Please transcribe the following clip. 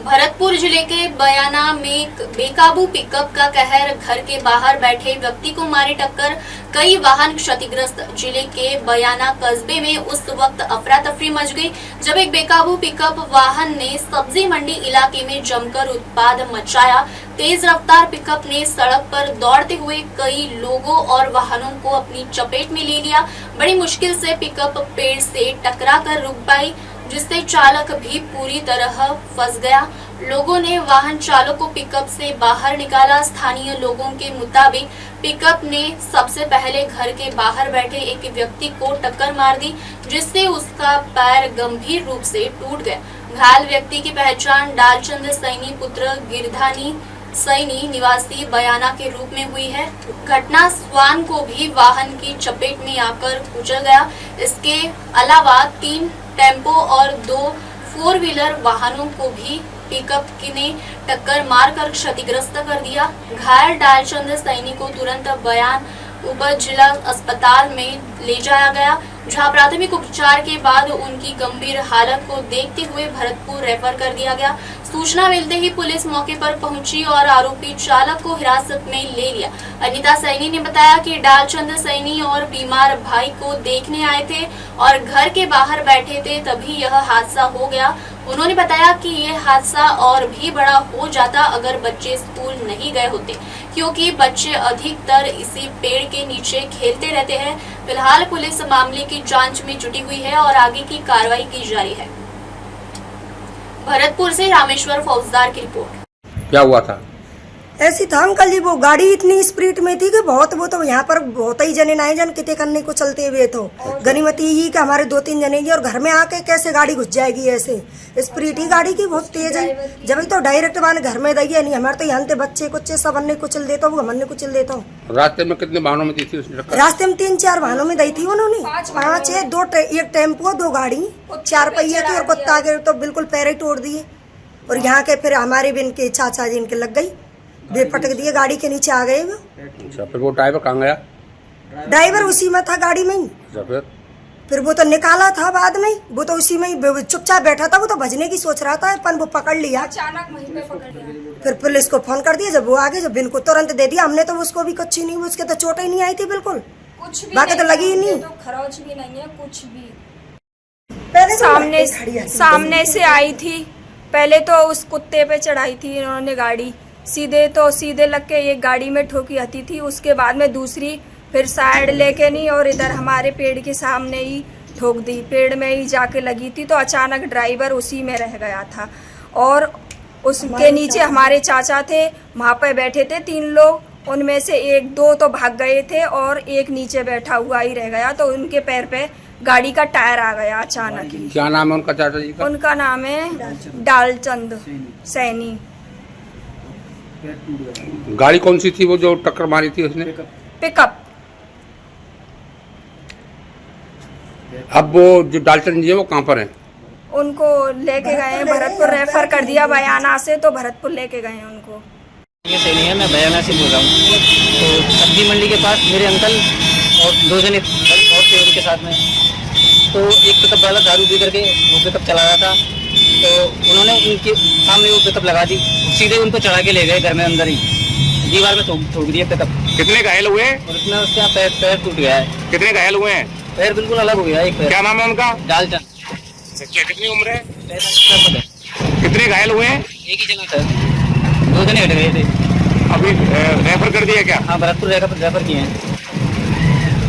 भरतपुर जिले के बयाना में बेकाबू पिकअप का कहर, घर के बाहर बैठे व्यक्ति को मारी टक्कर, कई वाहन क्षतिग्रस्त। जिले के बयाना कस्बे में उस वक्त अफरा तफरी मच गई जब एक बेकाबू पिकअप वाहन ने सब्जी मंडी इलाके में जमकर उत्पाद मचाया। तेज रफ्तार पिकअप ने सड़क पर दौड़ते हुए कई लोगों और वाहनों को अपनी चपेट में ले लिया। बड़ी मुश्किल से पिकअप पेड़ से टकरा कर रुक पाई, जिससे चालक भी पूरी तरह फंस गया। लोगों ने वाहन चालक को पिकअप से बाहर निकाला। स्थानीय लोगों के मुताबिक पिकअप ने सबसे पहले घर के बाहर बैठे एक व्यक्ति को टक्कर मार दी, जिससे उसका पैर गंभीर रूप से टूट गया। घायल व्यक्ति की पहचान डालचंद सैनी पुत्र गिरधानी सैनी निवासी बयाना के रूप में हुई है। घटना स्वान को भी वाहन की चपेट में आकर कुचल गया। इसके अलावा 3 टेम्पो और 2 4 व्हीलर वाहनों को भी पिकअप ने टक्कर मारकर क्षतिग्रस्त कर दिया। घायल डालचंद सैनी को तुरंत बयान उप जिला अस्पताल में ले जाया गया, जहां प्राथमिक उपचार के बाद उनकी गंभीर हालत को देखते हुए भरतपुर रेफर कर दिया गया। सूचना मिलते ही पुलिस मौके पर पहुंची और आरोपी चालक को हिरासत में ले लिया। अनीता सैनी ने बताया कि डालचंद सैनी और बीमार भाई को देखने आए थे और घर के बाहर बैठे थे, तभी यह हादसा हो गया। उन्होंने बताया कि ये हादसा और भी बड़ा हो जाता अगर बच्चे स्कूल नहीं गए होते, क्योंकि बच्चे अधिकतर इसी पेड़ के नीचे खेलते रहते हैं। फिलहाल पुलिस मामले की जांच में जुटी हुई है और आगे की कार्रवाई की जा रही है। भरतपुर से रामेश्वर फौजदार की रिपोर्ट। क्या हुआ था? ऐसी था अंकल जी, वो गाड़ी इतनी स्पीड में थी कि बहुत वो तो यहाँ पर बहुत ही जने नाए जन किते करने को चलते हुए तो गनीमती ही कि हमारे 2-3 जने जी और घर में आके कैसे गाड़ी घुस जाएगी। ऐसे स्पीड ही गाड़ी की बहुत तेज है। जब तो डायरेक्ट मान घर में दी नहीं, हमारे तो यहाँ से बच्चे कुछ सब अन्य कुचल देता हूँ, हमने कुचल देता हूँ। रास्ते में कितने वाहनों में दी थी उसने टक्कर? रास्ते में 3-4 वाहनों में दी थी उन्होंने। 5 है, 2 एक टेम्पो 2 गाड़ी 4 पहिए की और कुत्ता आगे तो बिल्कुल पैर ही तोड़ दिए। और यहाँ के फिर हमारे भी इनके चाचा जी इनके लग गई, वे पटक दिए, गाड़ी के नीचे आ गए। अच्छा, फिर वो ड्राइवर कहाँ गया? ड्राइवर उसी में था गाड़ी में ही। अच्छा, फिर वो तो निकाला था बाद में, वो तो उसी में ही चुपचाप बैठा था, वो तो भजने की सोच रहा था, पर वो पकड़ लिया, अचानक वहीं पे पकड़ लिया। फिर पुलिस को फोन कर दिया, जब वो आगे जब इनको तुरंत दे दिया हमने, तो उसको भी कुछ ही नहीं, उसके तो चोट ही नहीं आई थी बिल्कुल, कुछ भी बाकी तो लगी ही नहीं, तो खरोच भी नहीं है कुछ भी। पहले सामने से आई थी, पहले तो उस कुत्ते पे चढ़ाई थी इन्होंने गाड़ी, सीधे लग के एक गाड़ी में ठोकी आती थी, उसके बाद में दूसरी फिर साइड लेके नहीं और इधर हमारे पेड़ के सामने ही ठोक दी, पेड़ में ही जाके लगी थी। तो अचानक ड्राइवर उसी में रह गया था और उसके नीचे हमारे चाचा थे, वहाँ पे बैठे थे 3 लोग, उनमें से 1-2 तो भाग गए थे और एक नीचे बैठा हुआ ही रह गया। तो उनके पैर पे गाड़ी का टायर आ गया अचानक ही। क्या नाम है उनका चाचा जी का? उनका नाम है डालचंद सैनी। गाड़ी कौन सी थी वो जो टक्कर मारी थी उसने? पिकअप। अब वो जो डालचंद जी है वो कहाँ पर है? उनको लेके गए हैं, भरतपुर रेफर कर दिया बयाना से, तो भरतपुर लेके गए हैं उनको। ये सैनी है, मैं बयाना से बोल रहा हूँ। तो सब्जी मंडी के पास मेरे अंकल और 2 जने और थे उनके साथ में। तो एक पिकअप वाला दारू पी करके वो पिकअप चला रहा था, तो उन्होंने उनके सामने वो पिकअप लगा दी, सीधे उनको चढ़ा के ले गए घर में अंदर ही, दीवार में ठोक दिया पिकअप। कितने घायल हुए? और उसमें उसका पैर टूट गया है। कितने घायल हुए हैं? पैर बिल्कुल अलग हो गया एक पैर। क्या नाम है उनका? डालचंद। कितनी उम्र है? 45 कितने घायल हुए हैं? एक ही जना सर, 2 जने हट गए थे। अभी रेफर कर दिया क्या? हाँ, भरतपुर रेफर किए हैं।